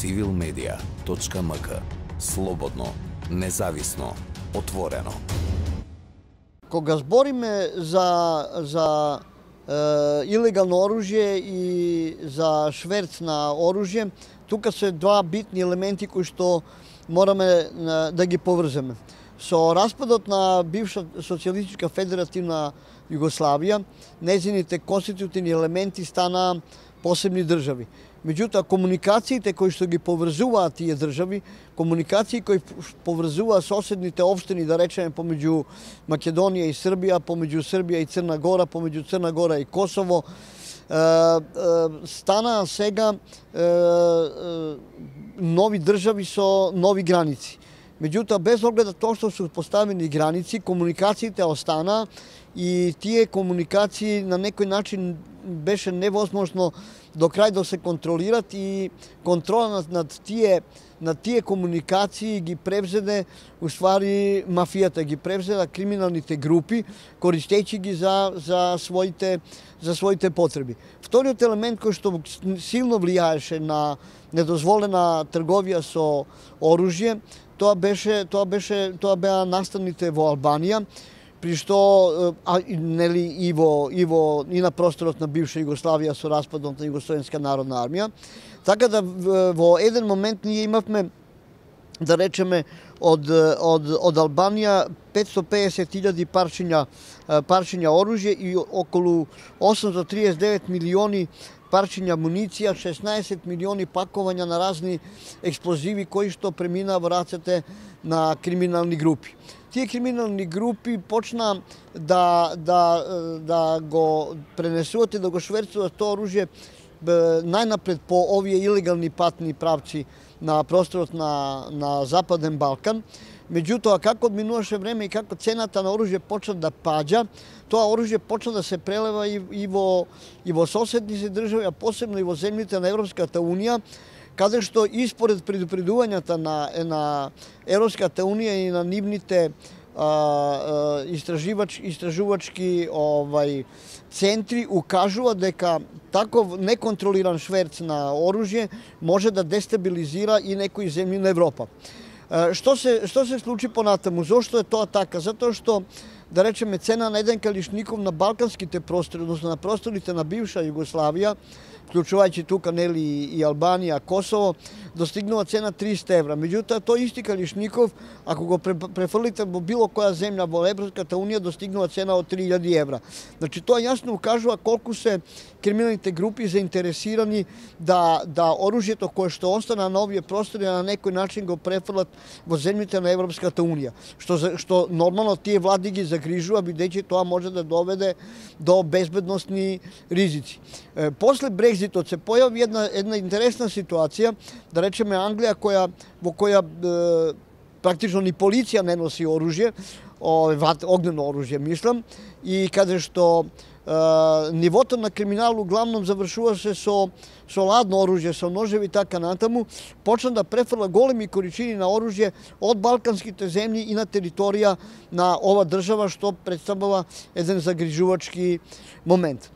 civilmedia.mk. Slobodno, nezavisno, otvoreno. Koga zboриме za ilegalno oružje i za šverc na oružje, тука се два битни елементи кои што мораме да ги поврземе. Со распадот на бивша социјалистичка федеративна Југославија, незините конститутивни елементи стана посебни држави. Меѓутоа, комуникациите кои што ги поврзуваат тие држави, комуникации кои поврзуваат соседните општини, да речеме, помеѓу Македонија и Србија, помеѓу Србија и Црна Гора, помеѓу Црна Гора и Косово, стана сега нови држави со нови граници. Меѓутоа, без оглед на тоа што се поставени граници, комуникациите остана и тие комуникации на некој начин беше невозможно до крај да се контролират и контрола над тие комуникации ги превзеде уствари мафијата, ги превзеда криминалните групи, користејќи ги за своите потреби. Вториот елемент кој што силно влијаеше на недозволена трговија со оружје, тоа беа настаните во Албанија, при што и на просторот на бивша Југославија со распадот на Југословенска народна армија. Така да во еден момент ние имавме, да речеме, од Албанија 550.000 парчиња оружје и околу 839 милиони парчиња муниција, 16 милиони пакувања на разни експлозиви кои што премина во рацете на криминални групи. Тие криминални групи почна да го пренесуваат и да го шверцуваат тоа оружје најнапред по овие илегални патни правци на просторот на Западен Балкан. Меѓутоа, како одминуваше време и како цената на оружје почна да паѓа, тоа оружје почна да се прелева и во соседните држави, а посебно и во земјите на Европската унија, каде што и според предупредувањата на Европската унија и на нивните истражувачки центри укажува дека таков неконтролиран шверц на оружје може да дестабилизира и некои земји на Европа. Што се случи понатаму? Зошто е тоа така? Затоа што, да речеме, цена на еден калишников на балканските простори, односно на просторите на бивша Југославија, вклучувајќи тука и Албанија, Косово, достигнува цена 300 евра. Меѓутоа, тој исти калишников, ако го префрлите во било која земја во Европската унија, достигнува цена од 3000 евра. Значи, тоа јасно укажува колку се криминалните групи заинтересирани да оружјето кое што остана на овие простори на некој начин го префрлат во земјите на Европската унија. Што нормално тие влади ги загрижува, бидејќи тоа може да доведе до безбедносни ризици. После Брекзитот се појави една интересна ситуација, да речеме Англија, во која практично ни полиција не носи оружје, огнено оружје мислам, и каде што нивото на криминал углавном завршуваше со ладно оружје, со ножеви и така натаму, почна да префрла големи количини на оружје од балканските земји и на територија на ова држава, што представува еден загрижувачки момент.